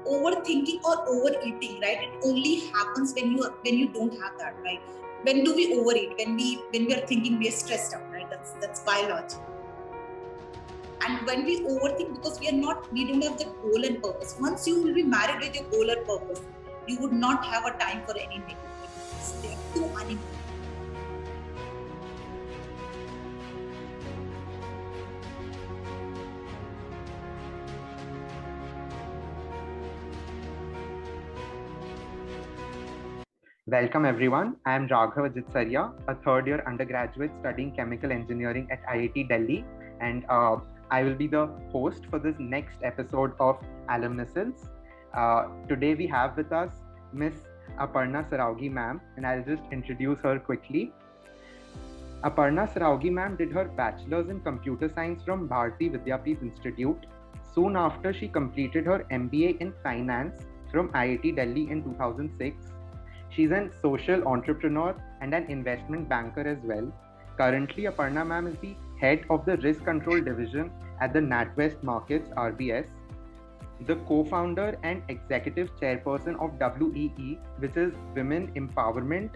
overthinking or overeating, right? It only happens when you don't have that, right? When do we overeat? When we are thinking, we are stressed out, right? That's biology. And when we overthink, because we don't have the goal and purpose. Once you will be married with your goal and purpose, you would not have a time for any negativity. They are too unimportant. Welcome everyone. I am Raghav Ajitsaria, a third-year undergraduate studying chemical engineering at IIT Delhi, and I will be the host for this next episode of Alumniscence. Today we have with us Miss Aparna Saraugi ma'am, and I'll just introduce her quickly. Aparna Saraugi ma'am did her bachelor's in computer science from Bharati Vidyapeeth Institute. Soon after, she completed her MBA in finance from IIT Delhi in 2006. She's a social entrepreneur and an investment banker as well. Currently, Aparna ma'am is the head of the risk control division at the NatWest Markets RBS, the co-founder and executive chairperson of WEE, which is Women Empowerment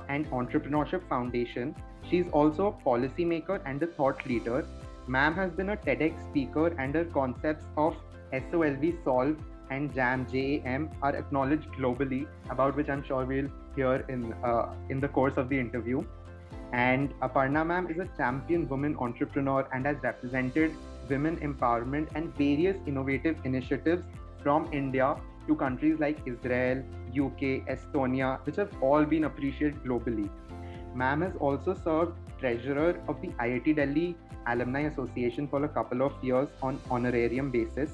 and Entrepreneurship Foundation. She's also a policymaker and a thought leader. Ma'am has been a TEDx speaker, and her concepts of SOLV Solve and JAM are acknowledged globally, about which I'm sure we'll hear in the course of the interview. And Aparna ma'am is a champion woman entrepreneur and has represented women empowerment and various innovative initiatives from India to countries like Israel, UK, Estonia, which have all been appreciated globally. Ma'am has also served treasurer of the IIT Delhi Alumni Association for a couple of years on honorarium basis.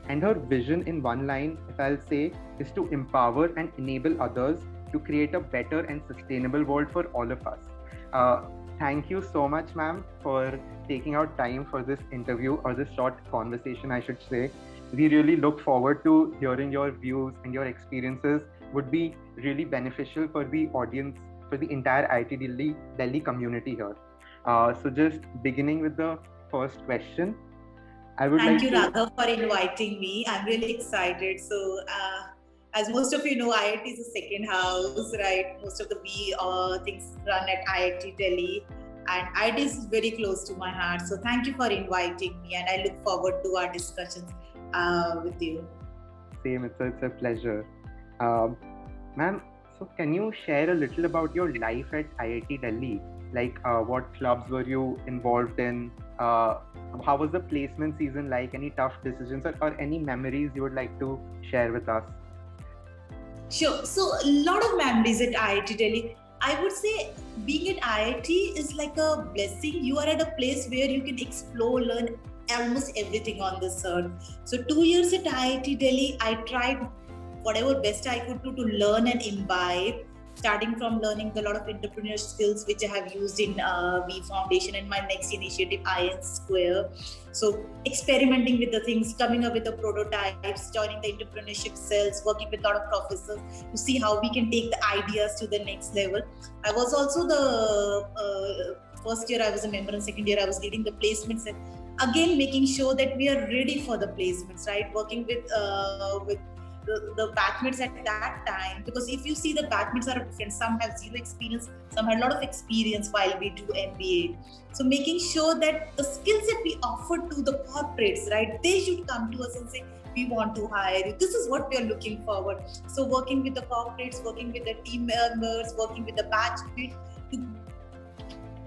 And her vision in one line, if I'll say, is to empower and enable others to create a better and sustainable world for all of us. Thank you so much, ma'am, for taking out time for this interview, or this short conversation, I should say. We really look forward to hearing your views, and your experiences would be really beneficial for the audience, for the entire IIT Delhi community here. So just beginning with the first question, I would Thank you, Raghav, for inviting me. I'm really excited. So, as most of you know, IIT is a second house, right? Most of the things run at IIT Delhi, and IIT is very close to my heart. So, thank you for inviting me, and I look forward to our discussions with you. Same, it's a pleasure. Ma'am, so can you share a little about your life at IIT Delhi? Like, what clubs were you involved in? How was the placement season like? Any tough decisions or any memories you would like to share with us? Sure. So a lot of memories at IIT Delhi. I would say being at IIT is like a blessing. You are at a place where you can explore, learn almost everything on this earth. So 2 years at IIT Delhi, I tried whatever best I could do to learn and imbibe, starting from learning a lot of entrepreneurial skills which I have used in V Foundation and my next initiative, IN Square. So experimenting with the things, coming up with the prototypes, joining the entrepreneurship cells, working with a lot of professors to see how we can take the ideas to the next level. I was also the first year I was a member, and second year I was leading the placements, and again making sure that we are ready for the placements, right? Working with the batchmates at that time, because if you see, the batchmates are different. Some have zero experience, some had a lot of experience while we do MBA. So making sure that the skills that we offer to the corporates, right, they should come to us and say, we want to hire you. This is what we are looking forward. So working with the corporates, working with the team members, working with the batchmates to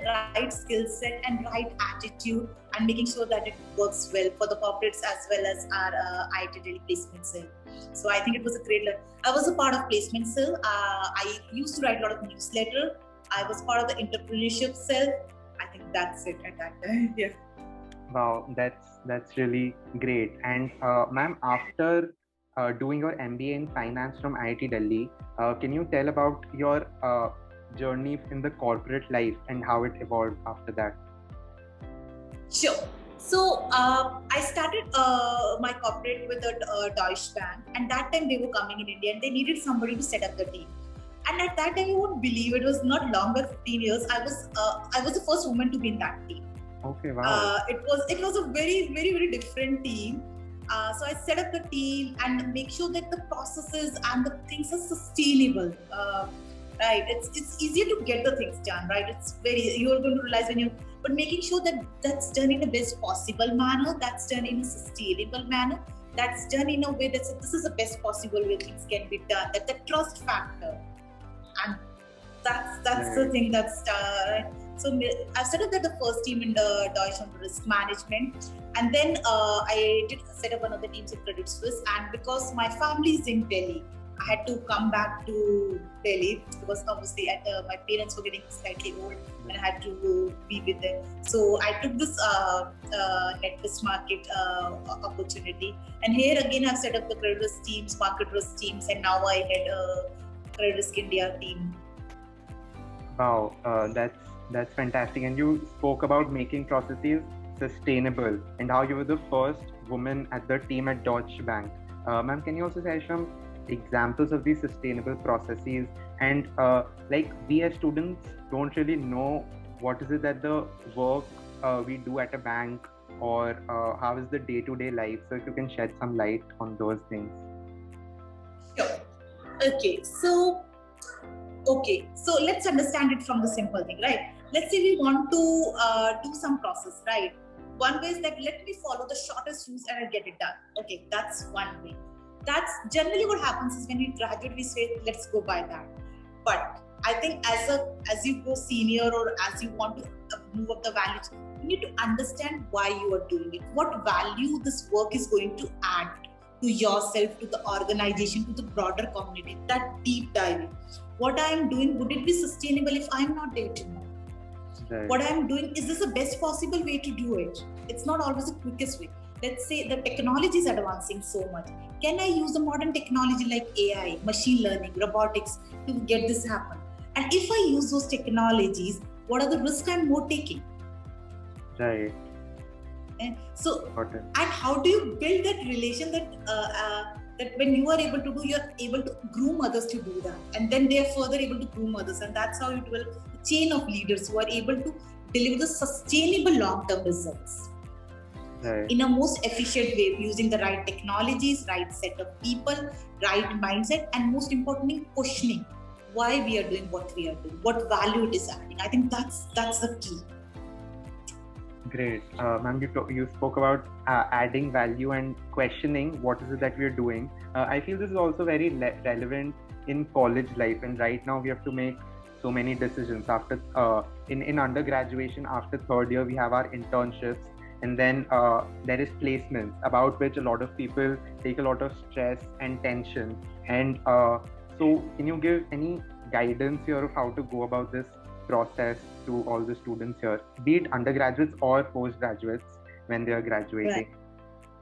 right skill set and right attitude, and making sure that it works well for the corporates as well as our IIT Delhi placement cell. So I think it was a great learn. I was a part of placement cell. I used to write a lot of newsletter. I was part of the entrepreneurship cell. I think that's it at that time. Yeah. Wow, that's really great. And ma'am, after doing your MBA in finance from IIT Delhi, can you tell about your journey in the corporate life and how it evolved after that? Sure. So I started my corporate with a Deutsche Bank, and that time they were coming in India and they needed somebody to set up the team. And at that time, you won't believe, it was not longer 15 years. I was the first woman to be in that team. Okay, wow. It was a very, very, very different team. So I set up the team and make sure that the processes and the things are sustainable. Right, it's easier to get the things done. Right, it's very, you're going to realize when you, but making sure that that's done in the best possible manner, that's done in a sustainable manner, that's done in a way that this is the best possible way things can be done. That the trust factor, and that's the thing that's so I've set up that the first team in the Deutsche on risk management, and then I did set up another teams in Credit Suisse. And because my family is in Delhi, I had to come back to Delhi because obviously my parents were getting slightly old and I had to be with them. So I took this head risk market opportunity, and here again I've set up the credit risk teams, market risk teams, and now I head Credit Risk India team. Wow, that's fantastic. And you spoke about making processes sustainable and how you were the first woman at the team at Deutsche Bank. Ma'am, can you also share some examples of these sustainable processes? And like, we as students don't really know what is it that the work we do at a bank, or how is the day-to-day life. So if you can shed some light on those things. Sure. Okay, so let's understand it from the simple thing, right? Let's say we want to do some process, right? One way is that let me follow the shortest route and I'll get it done. Okay, that's one way. That's generally what happens is when we graduate, we say, let's go by that. But I think as you go senior or as you want to move up the values, you need to understand why you are doing it. What value this work is going to add to yourself, to the organization, to the broader community. That deep diving. What I am doing, would it be sustainable if I am not there tomorrow? Right. What I am doing, is this the best possible way to do it? It's not always the quickest way. Let's say the technology is advancing so much. Can I use the modern technology like AI, machine learning, robotics to get this happen? And if I use those technologies, what are the risks I'm more taking? Right. And so, and how do you build that relation that when you are able to do, you're able to groom others to do that, and then they are further able to groom others, and that's how you develop a chain of leaders who are able to deliver the sustainable long-term results. Right. In a most efficient way, using the right technologies, right set of people, right mindset, and most importantly, questioning why we are doing what we are doing, what value it is adding. I think that's the key. Great. Ma'am, you spoke about adding value and questioning what is it that we are doing. I feel this is also very relevant in college life, and right now we have to make so many decisions. After in undergraduation, after third year, we have our internships, and then there is placements, about which a lot of people take a lot of stress and tension. And so can you give any guidance here of how to go about this process to all the students here, be it undergraduates or postgraduates, when they are graduating?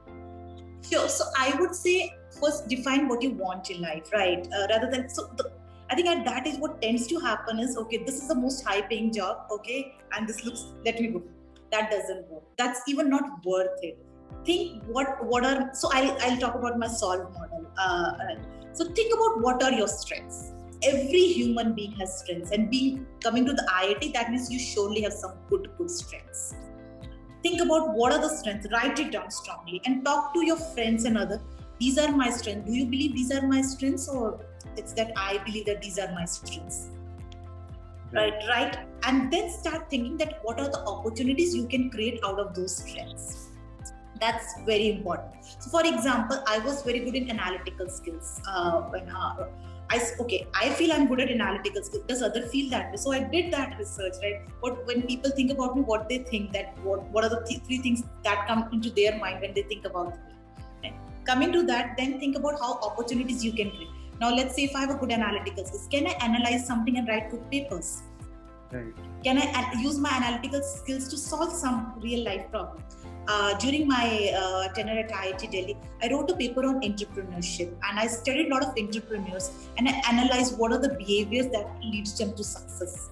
Right. Sure. So I would say first define what you want in life, right? Rather than, I think at that is what tends to happen is, okay, this is the most high paying job, okay, and this looks, let me go. That doesn't work. That's even not worth it. Think so I'll talk about my solve model. So think about what are your strengths. Every human being has strengths, and coming to the IIT, that means you surely have some good strengths. Think about what are the strengths, write it down strongly, and talk to your friends and others. These are my strengths. Do you believe these are my strengths, or it's that I believe that these are my strengths? Right. And then start thinking that what are the opportunities you can create out of those strengths. That's very important. So for example, I was very good in analytical skills. I feel I'm good at analytical skills. Does other feel that way? So I did that research, right? When people think about me, what they think, that what are the three things that come into their mind when they think about me. Right? Coming to that, then think about how opportunities you can create. Now let's say if I have a good analytical skills, can I analyze something and write good papers? Right. Can I use my analytical skills to solve some real life problem? During my tenure at IIT Delhi, I wrote a paper on entrepreneurship, and I studied a lot of entrepreneurs, and I analyzed what are the behaviors that leads them to success.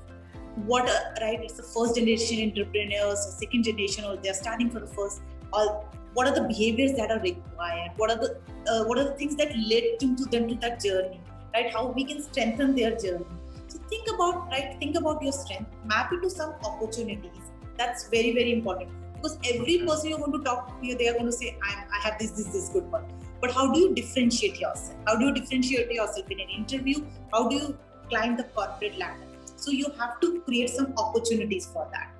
It's the first generation entrepreneurs or second generation, or they're starting for the first. What are the behaviors that are required? What are the things that led them to that journey? Right? How we can strengthen their journey. So think about your strength, map it to some opportunities. That's very, very important. Because every person you're going to talk to, they are going to say, I have this good one. But how do you differentiate yourself? How do you differentiate yourself in an interview? How do you climb the corporate ladder? So you have to create some opportunities for that.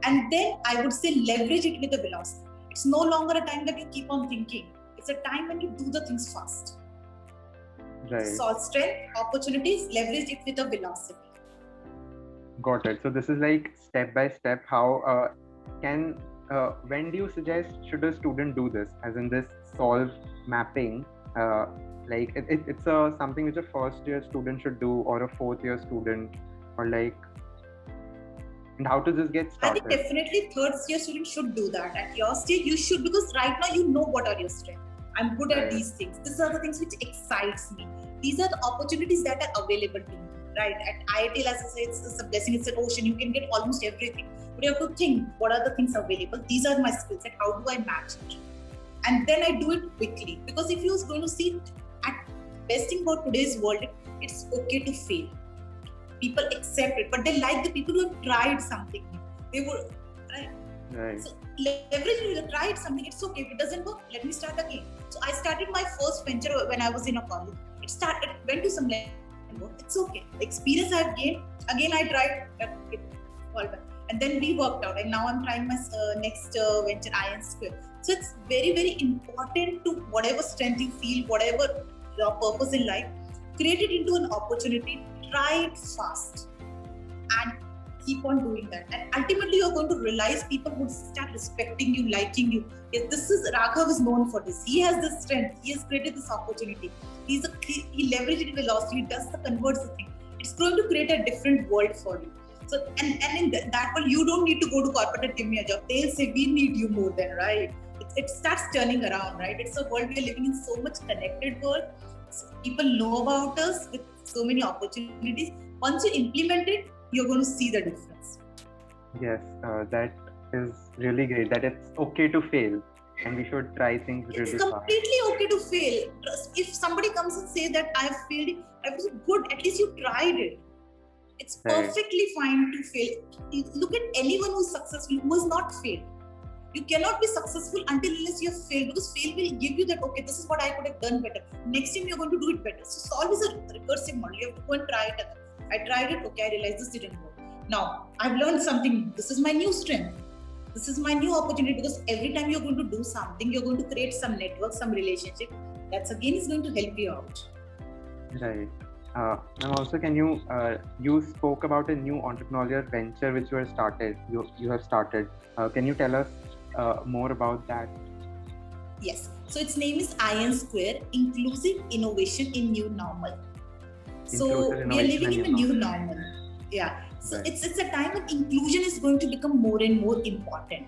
And then I would say leverage it with a velocity. It's no longer a time that you keep on thinking. It's a time when you do the things fast. Right. Solve strength, opportunities, leverage it with a velocity. Got it. So this is like step by step. How when do you suggest should a student do this? As in this solve mapping, like it's something which a first year student should do, or a fourth year student, or like. And how does this get started? I think definitely third year students should do that. At your stage, you should, because right now you know what are your strengths. I'm good at these things. These are the things which excites me. These are the opportunities that are available to me. Right? At IIT, as I say, it's a blessing. It's an ocean. You can get almost everything. But you have to think, what are the things available? These are my skill set. How do I match it? And then I do it quickly. Because if you're going to see at best thing about today's world, it's okay to fail. People accept it, but they like the people who have tried something new. They would, right? So leverage, you tried something, it's okay. If it doesn't work, let me start again. So I started my first venture when I was in a college. Went to some level, it's okay. The experience I've gained, again I tried, and then we worked out. And now I'm trying my next venture, IronSquare. So it's very, very important to whatever strength you feel, whatever your purpose in life, create it into an opportunity. Try it fast and keep on doing that. And ultimately, you're going to realize people would start respecting you, liking you. This is Raghav is known for this. He has this strength. He has created this opportunity. He leverages it velocity. He does the converts the thing. It's going to create a different world for you. So and in that world, you don't need to go to corporate and give me a job. They'll say we need you more than, right. It starts turning around, right. It's a world we are living in, so much connected world. So people know about us with so many opportunities. Once you implement it, you're going to see the difference. Yes, that is really great. That it's okay to fail, and we should try things really It's completely okay to fail. If somebody comes and say that I've failed, I was good. At least you tried it. It's perfectly fine to fail. Look at anyone who's successful who has not failed. You cannot be successful unless you have failed, because fail will give you that, okay, this is what I could have done better. Next time you're going to do it better. So solve is a recursive model. You have to go and try it again. I tried it, okay, I realized this didn't work. Now, I've learned something. This is my new strength. This is my new opportunity, because every time you're going to do something, you're going to create some network, some relationship. That's again is going to help you out. Right. And also, can you spoke about a new entrepreneurial venture which you have started. Can you tell us more about that? Yes. So its name is IronSquare, Inclusive Innovation in New Normal. So we are living in a new normal. Yeah. So it's a time when inclusion is going to become more and more important.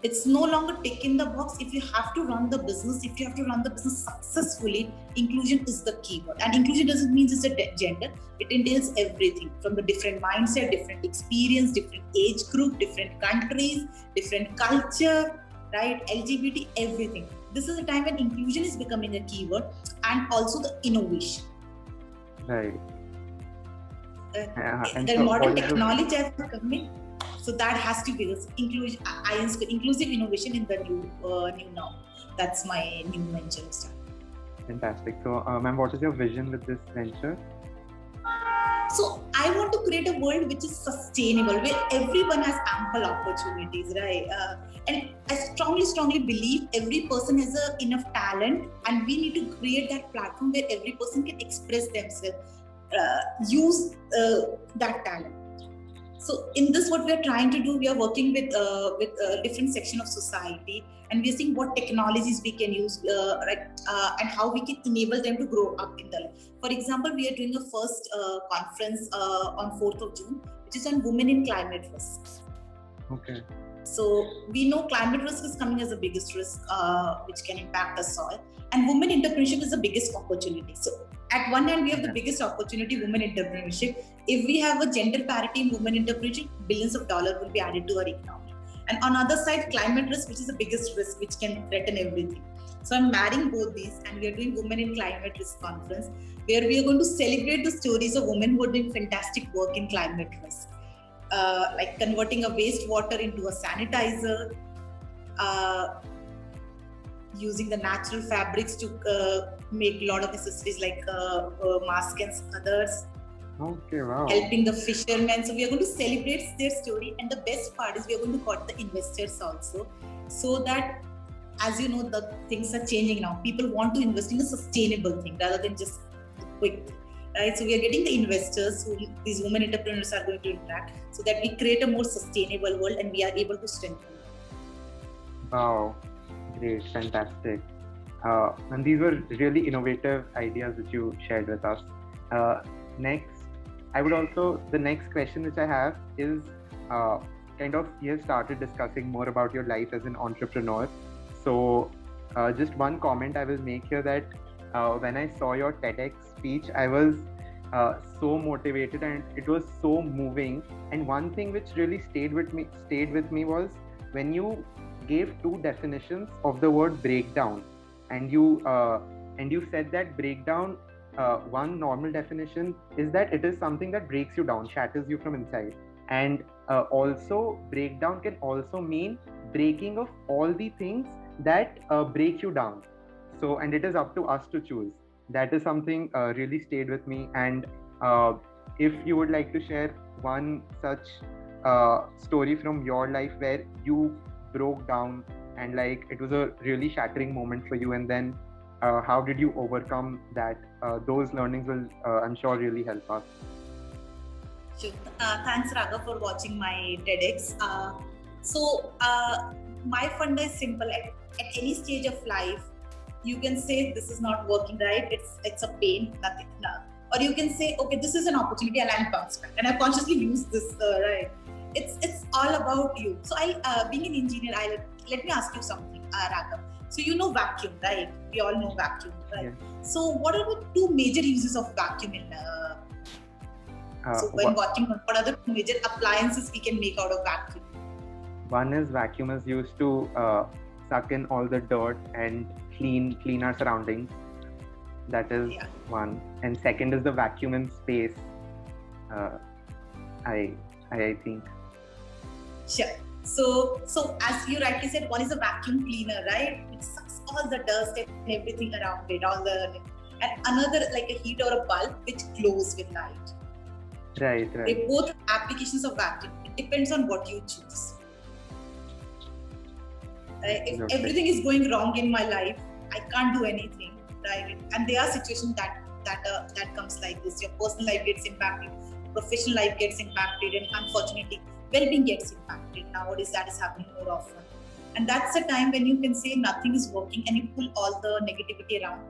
It's no longer tick in the box. If you have to run the business, successfully, inclusion is the keyword. And inclusion doesn't mean just a gender. It entails everything from the different mindset, different experience, different age group, different countries, different culture, right? LGBT, everything. This is a time when inclusion is becoming a keyword, and also the innovation. Right. The modern technology has come in. So that has to be this inclusive innovation in the new norm. That's my new venture. Fantastic. So, ma'am, what is your vision with this venture? So I want to create a world which is sustainable, where everyone has ample opportunities, right? And I strongly believe every person has enough talent, and we need to create that platform where every person can express themselves, use that talent. So in this, what we are trying to do, we are working with a different section of society, and we are seeing what technologies we can use, and how we can enable them to grow up in the life. For example, we are doing a first conference on 4th of June, which is on women in climate risks. Okay. So we know climate risk is coming as the biggest risk, which can impact the soil, and women entrepreneurship is the biggest opportunity. So at one hand, we have the biggest opportunity, women entrepreneurship. If we have a gender parity in women entrepreneurship, billions of dollars will be added to our economy. And on the other side, climate risk, which is the biggest risk, which can threaten everything. So I'm marrying both these, and we are doing Women in Climate Risk Conference, where we are going to celebrate the stories of women who are doing fantastic work in climate risk. like converting a wastewater into a sanitizer, using the natural fabrics to make a lot of accessories like masks and others. Okay, wow. Helping the fishermen. So we are going to celebrate their story, and the best part is we are going to court the investors also, so that, as you know, the things are changing now. People want to invest in a sustainable thing rather than just quick, right? So we are getting the investors who these women entrepreneurs are going to interact, so that we create a more sustainable world and we are able to strengthen. Wow, great, fantastic. And these were really innovative ideas that you shared with us. Next, the next question which I have is kind of, you have started discussing more about your life as an entrepreneur. So just one comment I will make here, that when I saw your TEDx speech, I was so motivated and it was so moving. And one thing which really stayed with me was when you gave two definitions of the word breakdown, and you said that breakdown, one normal definition is that it is something that breaks you down, shatters you from inside, and also breakdown can also mean breaking of all the things that break you down. So, and it is up to us to choose. That is something really stayed with me. And if you would like to share one such story from your life where you broke down and like it was a really shattering moment for you, and then how did you overcome that? Those learnings will, I'm sure, really help us. Sure. Thanks, Raga, for watching my TEDx. My funda is simple. At any stage of life, you can say this is not working right. It's a pain, nothing. No. Or you can say, okay, this is an opportunity, and I'll bounce back. And I consciously use this, right? It's all about you. So being an engineer, let me ask you something, Raga. So you know vacuum, right? We all know vacuum, right? Yeah. So what are the two major uses of vacuum in? When vacuum, what are the two major appliances we can make out of vacuum? One is vacuum is used to suck in all the dirt and clean our surroundings. That is one. And second is the vacuum in space. I think. Sure. So as you rightly said, one is a vacuum cleaner, right? It sucks all the dust and everything around it, and another like a heat or a bulb which glows with light. Right. They both applications of vacuum. It depends on what you choose. If everything is going wrong in my life, I can't do anything, right? And there are situations that comes like this. Your personal life gets impacted, professional life gets impacted, and unfortunately, well-being gets impacted. Nowadays, that is happening more often. And that's a time when you can say nothing is working and you pull all the negativity around.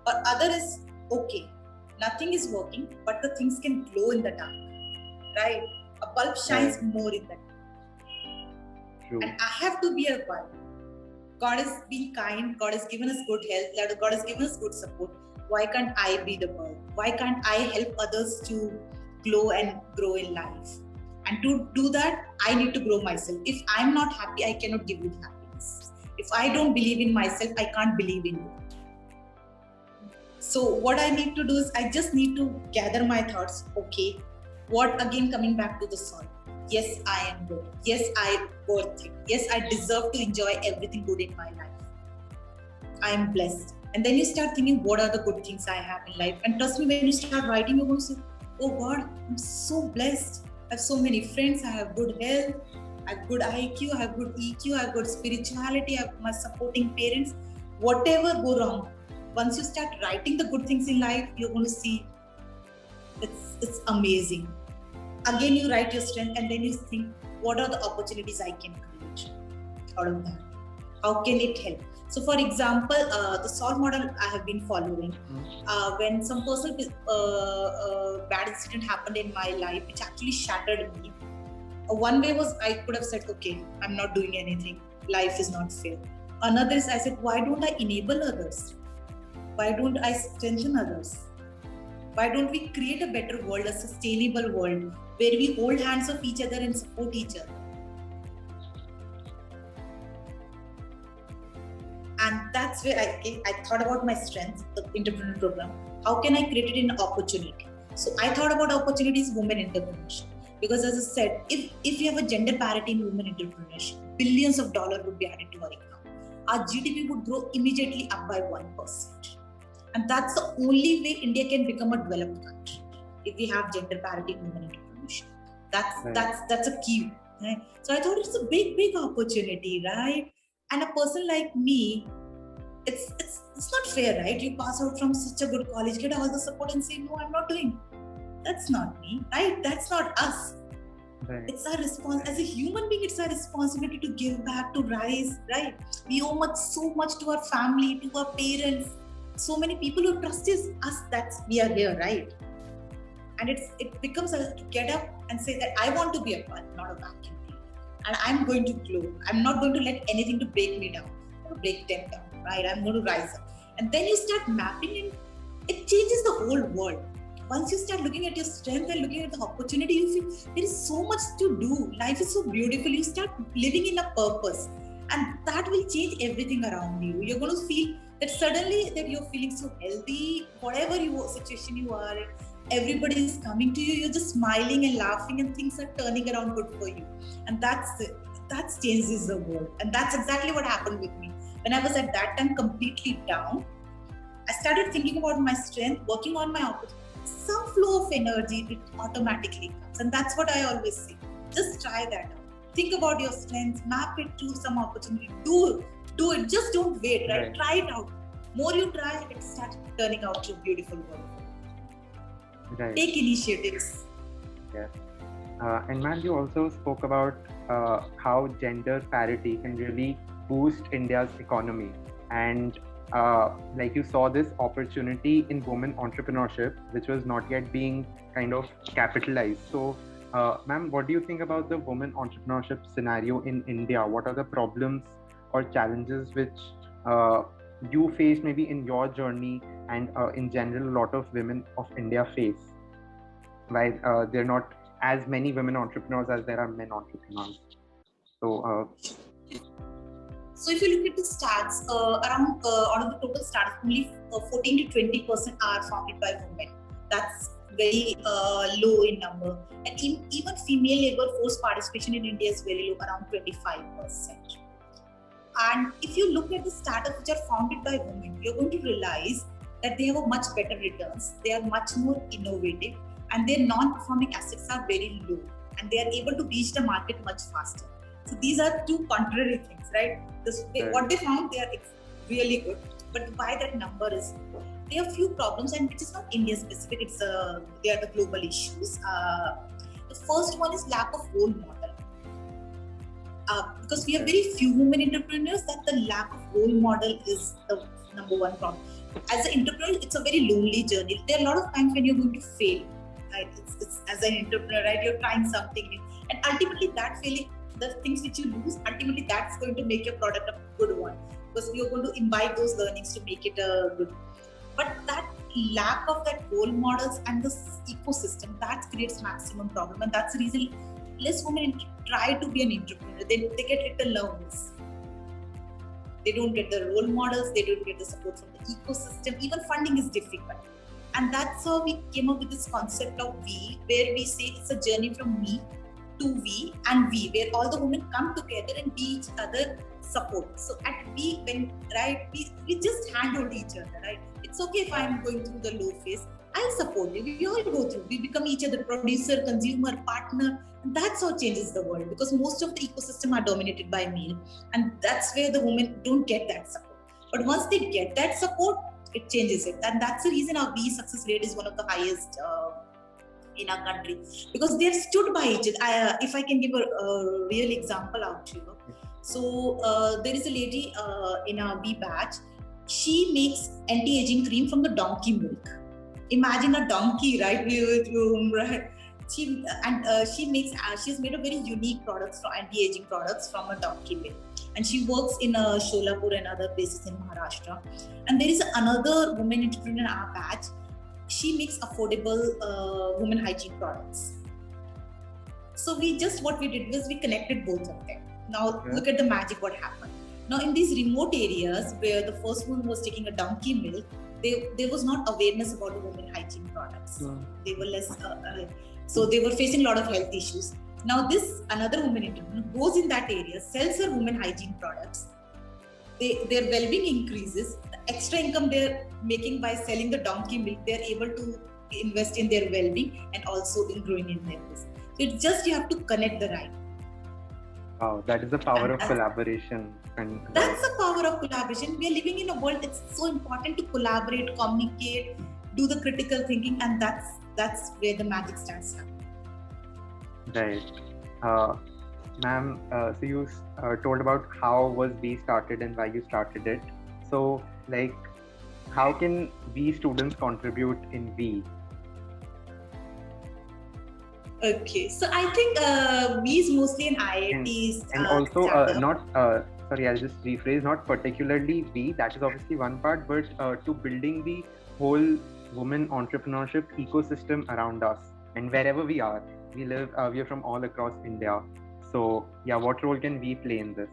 Or other is, okay, nothing is working, but the things can glow in the dark, right? A bulb shines more in the dark. True. And I have to be a bulb. God is being kind. God has given us good health. God has given us good support. Why can't I be the bulb? Why can't I help others to glow and grow in life? And to do that, I need to grow myself. If I'm not happy, I cannot give you happiness. If I don't believe in myself, I can't believe in you. So what I need to do is I just need to gather my thoughts. Okay, what again coming back to the soul? Yes, I am good. Yes, I worth it. Yes, I deserve to enjoy everything good in my life. I am blessed. And then you start thinking, what are the good things I have in life? And trust me, when you start writing, you're going to say, oh God, I'm so blessed. I have so many friends. I have good health. I have good IQ. I have good EQ. I have good spirituality. I have my supporting parents. Whatever go wrong, once you start writing the good things in life, you're going to see it's amazing. Again, you write your strength and then you think, what are the opportunities I can create out of that? How can it help? So for example, the SOLVE model I have been following. When some personal bad incident happened in my life, which actually shattered me. One way was I could have said, okay, I'm not doing anything. Life is not fair. Another is I said, why don't I enable others? Why don't I strengthen others? Why don't we create a better world, a sustainable world, where we hold hands of each other and support each other? And that's where I thought about my strengths, the entrepreneur program. How can I create it in an opportunity? So I thought about opportunities, women entrepreneurship. Because as I said, if you have a gender parity in women entrepreneurship, billions of dollars would be added to our economy. Our GDP would grow immediately up by 1%. And that's the only way India can become a developed country, if we have gender parity in women entrepreneurship. That's a key. Right? So I thought it's a big opportunity, right? And a person like me, it's not fair, right? You pass out from such a good college, get all the support and say, no, I'm not doing. That's not me, right? That's not us. Right. It's our response as a human being. It's our responsibility to give back, to rise, right? We owe so much to our family, to our parents, so many people who trust us. That's we are here, right? And it becomes a get up and say that I want to be a part, not a vacuum cleaner, and I'm going to glow. I'm not going to let anything to break me down or break them down, right? I'm going to rise up, and then you start mapping, and it changes the whole world. Once you start looking at your strength and looking at the opportunity, you feel there is so much to do. Life is so beautiful. You start living in a purpose, and that will change everything around you. You're going to feel that suddenly that you're feeling so healthy, whatever situation you are in, everybody is coming to you. You're just smiling and laughing, and things are turning around good for you. And that changes the world. And that's exactly what happened with me. When I was at that time completely down, I started thinking about my strength, working on my opportunity. Some flow of energy, it automatically comes. And that's what I always say. Just try that out. Think about your strengths, map it to some opportunity. Do it. Just don't wait, right? Try it out. More you try, it starts turning out to a beautiful world. Right. Take initiatives. Yes. And ma'am, you also spoke about how gender parity can really boost India's economy. And like you saw this opportunity in women entrepreneurship, which was not yet being kind of capitalized. So, ma'am, what do you think about the women entrepreneurship scenario in India? What are the problems or challenges which you faced maybe in your journey, and in general a lot of women of India face, while there are not as many women entrepreneurs as there are men entrepreneurs? So if you look at the stats, around out of the total stats, only 14 to 20% are founded by women. That's very low in number. And even female labor force participation in India is very low, around 25%. And if you look at the startups which are founded by women, you're going to realize that they have a much better returns. They are much more innovative, and their non-performing assets are very low, and they are able to reach the market much faster. So these are two contrary things, right? What they found, they are really good, but why that number is low? There are few problems, and which is not India specific. They are the global issues. The first one is lack of role model. Because we have very few women entrepreneurs, that the lack of role model is the number one problem. As an entrepreneur, it's a very lonely journey. There are a lot of times when you're going to fail, right? It's as an entrepreneur, right? You're trying something new, and ultimately that failing, the things which you lose, ultimately that's going to make your product a good one, because you're going to imbibe those learnings to make it a good. But that lack of that role models and the ecosystem, that creates maximum problem, and that's the reason less women try to be an entrepreneur. They get little nervous. They don't get the role models, they don't get the support from the ecosystem, even funding is difficult. And that's how we came up with this concept of we, where we say it's a journey from me to we and we, where all the women come together and be each other support. So at we, we just handle each other, right? It's okay if I'm going through the low phase, I'll support you. We all go through. We become each other producer, consumer, partner. And that's how it changes the world, because most of the ecosystem are dominated by male. And that's where the women don't get that support. But once they get that support, it changes it. And that's the reason our B success rate is one of the highest in our country, because they're stood by each other. If I can give a real example out to you. So there is a lady in our B batch. She makes anti-aging cream from the donkey milk. Imagine a donkey, right? Right? She has made a very unique products for anti-aging products from a donkey milk, and she works in Sholapur and other places in Maharashtra. And there is another woman entrepreneur in our batch. She makes affordable women hygiene products. So what we did was we connected both of them. Now look at the magic what happened. Now in these remote areas where the first one was taking a donkey milk, there was not awareness about the women hygiene products. They were less. So they were facing a lot of health issues. Now this another woman entrepreneur goes in that area, sells her women hygiene products. Their well-being increases. The extra income they're making by selling the donkey milk, they're able to invest in their well-being and also in growing in their business. So it's just you have to connect the right. Wow, that is the power of collaboration. That's the power of collaboration. We are living in a world that's so important to collaborate, communicate, do the critical thinking, and that's where the magic starts happening. Right. Ma'am, so you told about how was We started and why you started it. So, like, how can we students contribute in We? Okay, so I think we is mostly in IITs. And also, I'll just rephrase, not particularly We, that is obviously one part, but to building the whole women entrepreneurship ecosystem around us. And wherever we are, we live, we are from all across India. So, yeah, what role can we play in this?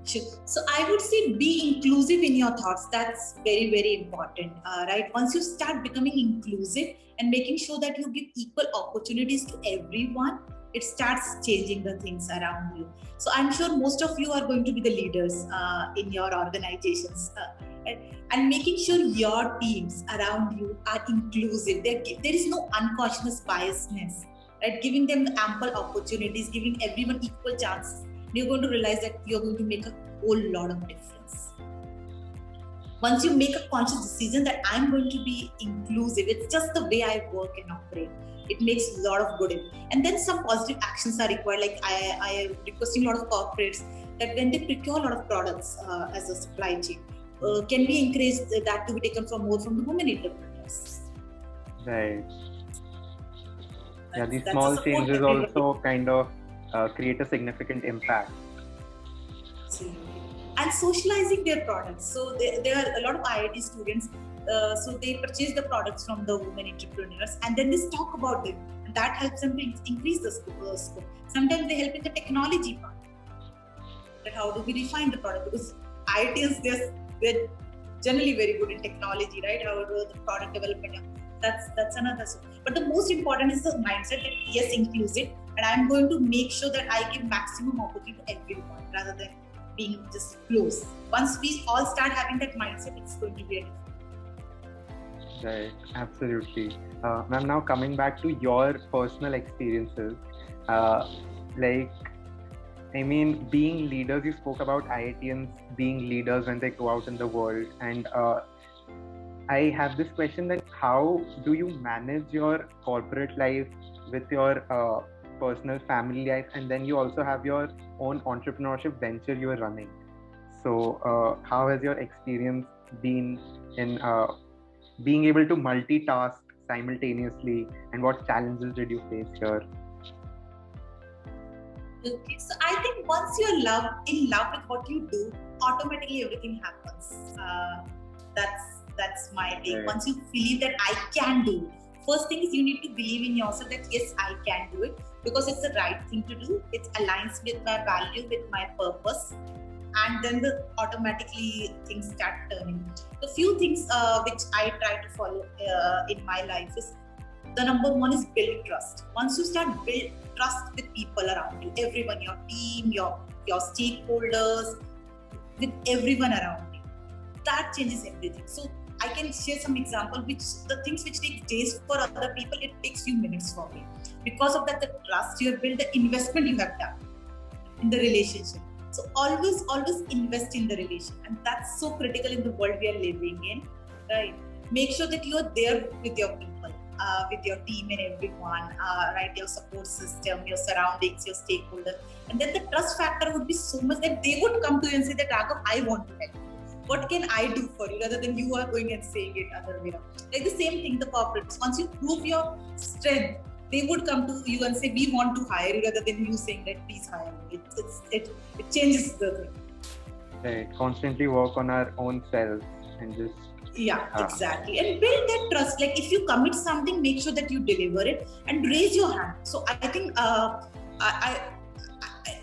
Sure. So I would say be inclusive in your thoughts. That's very, very important, right? Once you start becoming inclusive and making sure that you give equal opportunities to everyone, it starts changing the things around you. So I'm sure most of you are going to be the leaders in your organizations and making sure your teams around you are inclusive. There is no unconscious biasness, right? Giving them ample opportunities, giving everyone equal chances. You're going to realize that you're going to make a whole lot of difference. Once you make a conscious decision that I'm going to be inclusive, it's just the way I work and operate. It makes a lot of good. And then some positive actions are required. Like I am requesting a lot of corporates that when they procure a lot of products as a supply chain, can we encourage that to be taken more from the women entrepreneurs? Right. Yeah, these small changes also kind of create a significant impact. And socializing their products. So there are a lot of IIT students, so they purchase the products from the women entrepreneurs and then they talk about them. And that helps them to increase the scope. Sometimes they help in the technology part. That how do we refine the product? Because IITs, they're generally very good in technology, right? How do the product development? That's another. But the most important is the mindset that yes, inclusive, and I'm going to make sure that I give maximum opportunity to everyone rather than being just close. Once we all start having that mindset, it's going to be a different. Right, absolutely. Ma'am, now coming back to your personal experiences, being leaders, you spoke about IITians being leaders when they go out in the world, and I have this question that how do you manage your corporate life with your personal family life, and then you also have your own entrepreneurship venture you are running. So how has your experience been in being able to multitask simultaneously, and what challenges did you face here? Okay, so I think once you're in love with what you do, automatically everything happens. That's my take. Right. Once you believe that I can do it, first thing is you need to believe in yourself that yes, I can do it because it's the right thing to do. It aligns with my value, with my purpose, and then automatically things start turning. The few things which I try to follow in my life is the number one is build trust. Once you start build trust with people around you, everyone, your team, your stakeholders, with everyone around you, that changes everything. So I can share some example the things which take days for other people, it takes few minutes for me. Because of that, the trust you have built, the investment you have done in the relationship. So always invest in the relation, and that's so critical in the world we are living in, right? Make sure that you are there with your people, with your team and everyone, right? Your support system, your surroundings, your stakeholders. And then the trust factor would be so much that they would come to you and say that Raghav, I want to help. What can I do for you, rather than you are going and saying it other way around. Like the same thing, the corporates. Once you prove your strength, they would come to you and say, we want to hire you, rather than you saying that please hire me. It changes the thing. Right. Constantly work on our own selves and just... Yeah, exactly. And build that trust. Like if you commit something, make sure that you deliver it and raise your hand. So I think I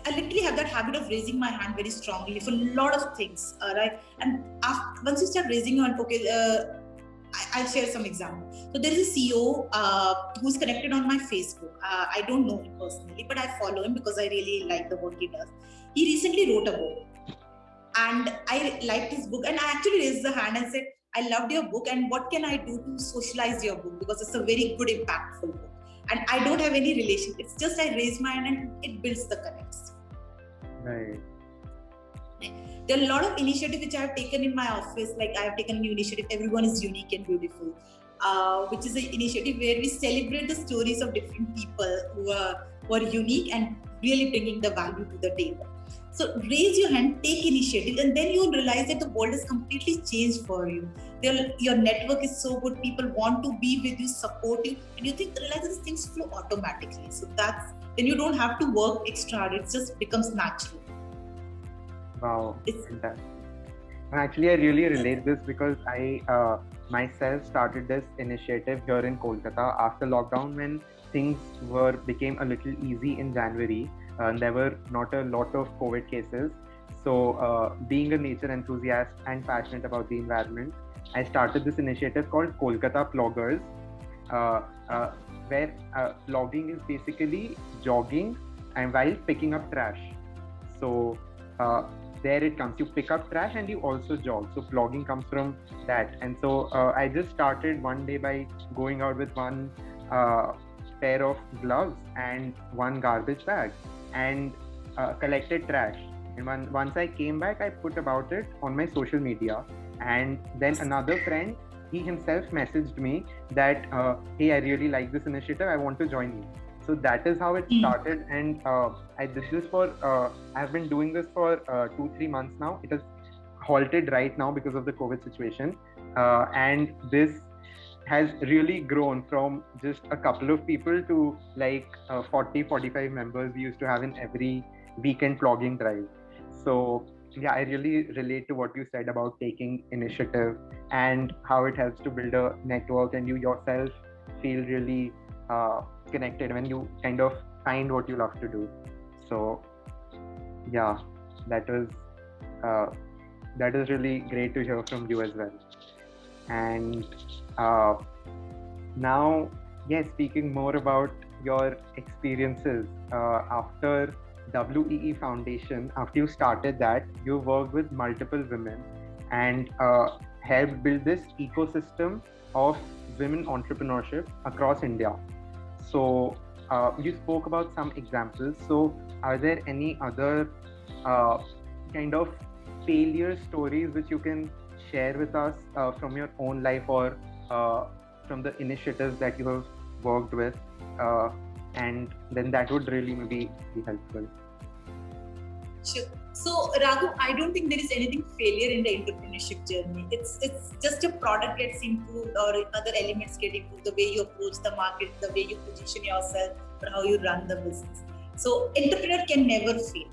literally have that habit of raising my hand very strongly for a lot of things, right? And once you start raising your hand, okay, I'll share some examples. So there is a CEO who's connected on my Facebook. I don't know him personally, but I follow him because I really like the work he does. He recently wrote a book, and I liked his book, and I actually raised the hand and said, I loved your book, and what can I do to socialize your book, because it's a very good, impactful book. And I don't have any relation. It's just I raise my hand and it builds the connects. Right. There are a lot of initiatives which I have taken in my office. Like I have taken a new initiative, Everyone is Unique and Beautiful, which is an initiative where we celebrate the stories of different people who are unique and really bringing the value to the table. So raise your hand, take initiative, and then you'll realize that the world has completely changed for you. Your network is so good, people want to be with you, support you, and you realize these things flow automatically. So then you don't have to work extra, it just becomes natural. Wow. Actually, I really relate this because I myself started this initiative here in Kolkata after lockdown, when things became a little easy in January. There were not a lot of COVID cases. So being a nature enthusiast and passionate about the environment, I started this initiative called Kolkata Ploggers, where plogging is basically jogging and while picking up trash. So there it comes, you pick up trash and you also jog. So plogging comes from that. And so I just started one day by going out with one pair of gloves and one garbage bag and collected trash. And once I came back, I put about it on my social media. And then another friend, he himself messaged me that, hey, I really like this initiative, I want to join you. So that is how it started. And I did this I've been doing this for 2-3 months now. It has halted right now because of the COVID situation. And this has really grown from just a couple of people to like 40-45 members we used to have in every weekend plogging drive. So yeah, I really relate to what you said about taking initiative and how it helps to build a network, and you yourself feel really connected when you kind of find what you love to do. So yeah, that is really great to hear from you as well. And now, yes, speaking more about your experiences after WEE Foundation, after you started that, you worked with multiple women and helped build this ecosystem of women entrepreneurship across India. So you spoke about some examples. So are there any other kind of failure stories which you can share with us from your own life or from the initiatives that you have worked with? And then that would really maybe be helpful. Sure. So Raghu, I don't think there is anything failure in the entrepreneurship journey. It's just a product gets improved or other elements get improved, the way you approach the market, the way you position yourself, or how you run the business. So entrepreneur can never fail.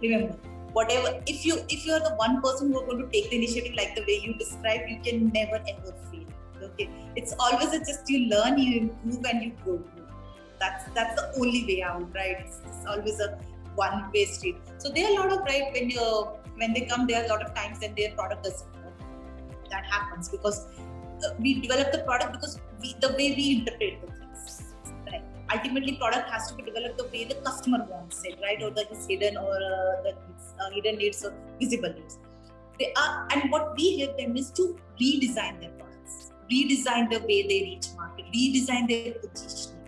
Remember, whatever, if you are the one person who are going to take the initiative like the way you describe, you can never ever fail. Okay, it's always just you learn, you improve, and you grow. That's the only way out, right? It's always a one-way street. So there are a lot of, right, when they come, there are a lot of times that their product doesn't work. That happens because we develop the product because the way we interpret the things. Right? Ultimately, product has to be developed the way the customer wants it, right? Or his hidden or the hidden needs or visible needs. And what we help them is to redesign their products, redesign the way they reach market, redesign their positioning.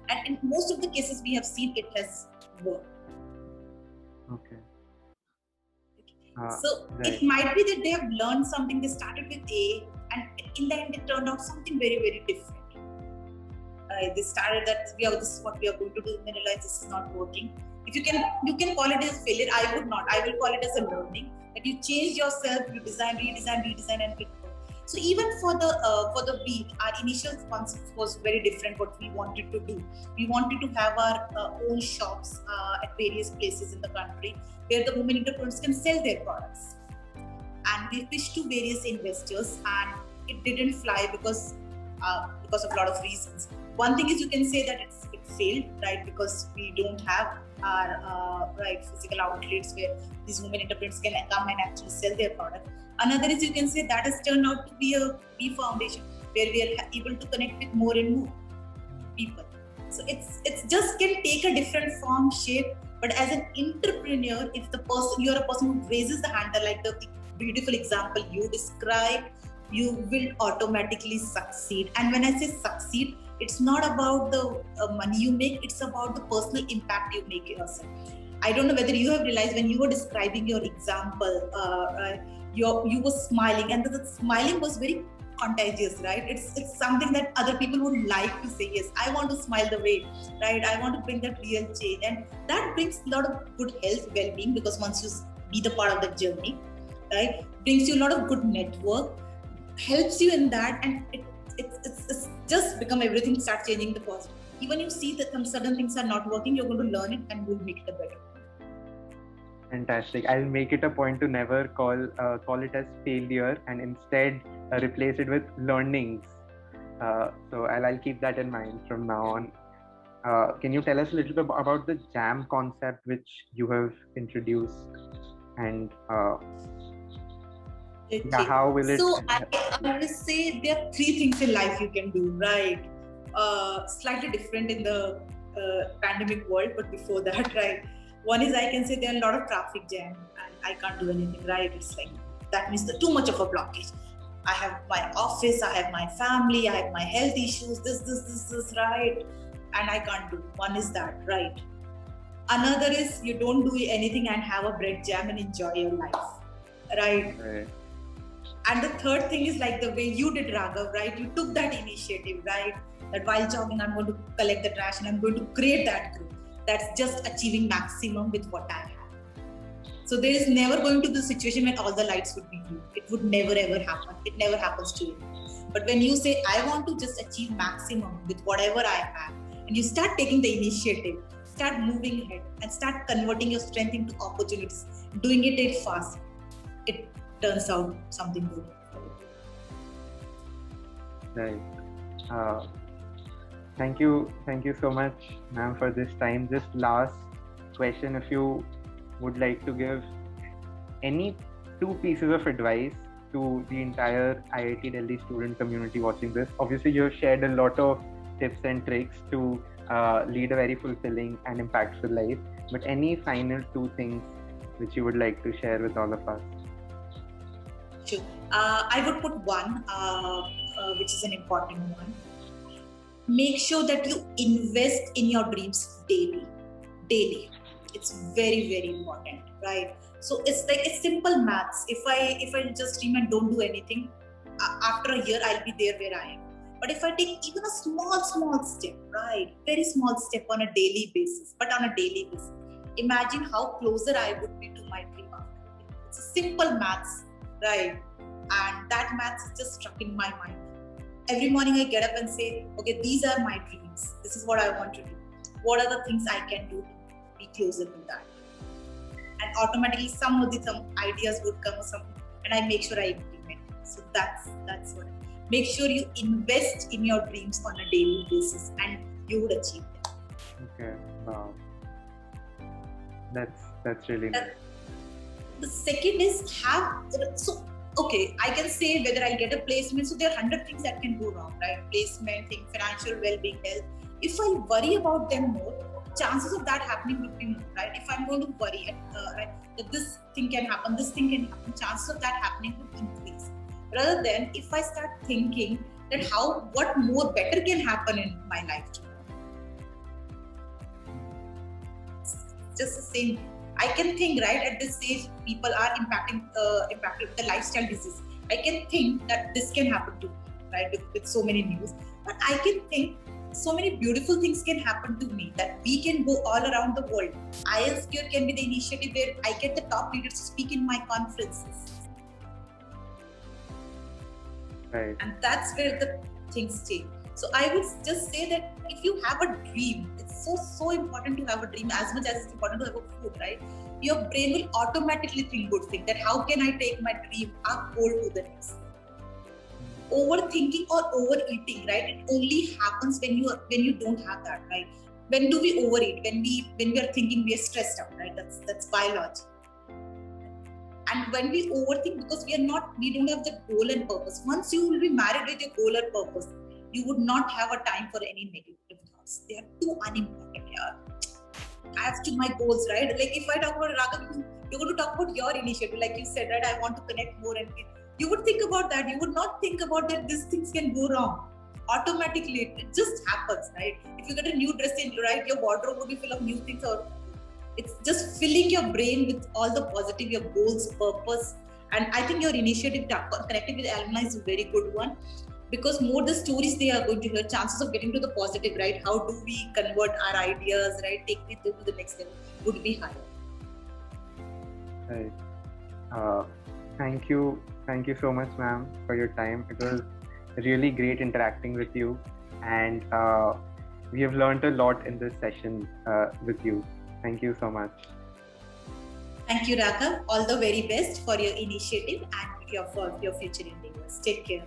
And in most of the cases we have seen, it has worked. Okay. So right. It might be that they have learned something, they started with A, and in the end it turned out something very, very different. They started that this is what we are going to do, and then realize this is not working. If you can call it as failure. I would not. I will call it as a learning. That you change yourself, you redesign, and it works. So even for the week, our initial concept was very different. What we wanted to do, we wanted to have our own shops at various places in the country where the women entrepreneurs can sell their products. And we pitched to various investors, and it didn't fly because of a lot of reasons. One thing is you can say that it failed, right? Because we don't have our physical outlets where these women entrepreneurs can come and actually sell their product. Another is you can say that has turned out to be a foundation where we are able to connect with more and more people. So it's just can take a different form, shape, but as an entrepreneur, if you're a person who raises the hand, like the beautiful example you describe, you will automatically succeed. And when I say succeed, it's not about the money you make, it's about the personal impact you make yourself. I don't know whether you have realized when you were describing your example, you were smiling, and the smiling was very contagious, right? It's something that other people would like to say, yes, I want to smile the way, right? I want to bring that real change. And that brings a lot of good health, well-being, because once you be the part of the journey, right, brings you a lot of good network, helps you in that, and it's just become everything start changing the positive. Even you see that some certain things are not working, you're going to learn it and you'll make it a better. Fantastic. I'll make it a point to never call it as failure, and instead replace it with learnings. So I'll keep that in mind from now on. Can you tell us a little bit about the jam concept which you have introduced, and how will it? So I will say there are 3 things in life you can do, right? Slightly different in the pandemic world, but before that, right? One is, I can say there are a lot of traffic jam and I can't do anything, right? It's like, that means too much of a blockage. I have my office, I have my family, I have my health issues, this, right? And I can't do. One is that, right? Another is you don't do anything and have a bread jam and enjoy your life, right? And the third thing is like the way you did, Raghav, right? You took that initiative, right? That while jogging, I'm going to collect the trash and I'm going to create that group. That's just achieving maximum with what I have. So there is never going to be a situation when all the lights would be blue. It would never ever happen. It never happens to you. But when you say, I want to just achieve maximum with whatever I have, and you start taking the initiative, start moving ahead and start converting your strength into opportunities, doing it fast, it turns out something good. Right. Thank you so much, ma'am, for this time. Just last question, if you would like to give any 2 pieces of advice to the entire IIT Delhi student community watching this. Obviously, you have shared a lot of tips and tricks to lead a very fulfilling and impactful life. But any final 2 things which you would like to share with all of us? Sure. I would put one, which is an important one. Make sure that you invest in your dreams daily. It's very, very important, right? So it's like a simple maths. If I just dream and don't do anything, after a year I'll be there where I am. But if I take even a small step, right, very small step on a daily basis, imagine how closer I would be to my dream after. It's a simple maths, right? And that maths is just stuck in my mind. Every morning I get up and say, okay, these are my dreams. This is what I want to do. What are the things I can do to be closer to that? And automatically some ideas would come or something, and I make sure I implement it. So that's what. Make sure you invest in your dreams on a daily basis, and you would achieve them. Okay, wow, that's really nice. The second is okay, I can say whether I'll get a placement. So there are 100 things that can go wrong, right? Placement, financial well-being, health. If I worry about them more, chances of that happening would be more, right? If I'm going to worry, right, that this thing can happen, chances of that happening would increase. Rather than if I start thinking that what more better can happen in my life tomorrow. It's just the same. I can think, right, at this stage, people are impacted with the lifestyle disease. I can think that this can happen to me, right, with so many news. But I can think so many beautiful things can happen to me, that we can go all around the world. IELTS can be the initiative where I get the top leaders to speak in my conferences. Right. And that's where the things change. So I would just say that if you have a dream, it's so important to have a dream as much as it's important to have a food, right? Your brain will automatically think good thing, that how can I take my dream up goal to the next? Overthinking or overeating, right? It only happens when you don't have that, right? When do we overeat? When we are thinking we are stressed out, right? That's biology. And when we overthink, because we don't have the goal and purpose. Once you will be married with your goal and purpose, you would not have a time for any negative thoughts. They are too unimportant. As to my goals, right? Like if I talk about Raghav, you're going to talk about your initiative, like you said, right? I want to connect more, and you would think about that. You would not think about that these things can go wrong. Automatically, it just happens, right? If you get a new dress in, right, your wardrobe would be full of new things, or it's just filling your brain with all the positive, your goals, purpose. And I think your initiative connecting with alumni is a very good one, because more the stories they are going to hear, chances of getting to the positive, right? How do we convert our ideas, right? Take it to the next level would be higher. Right. Thank you so much, ma'am, for your time. It was really great interacting with you, and we have learned a lot in this session with you. Thank you so much. Thank you, Raghav. All the very best for your initiative and for your future endeavors. Take care.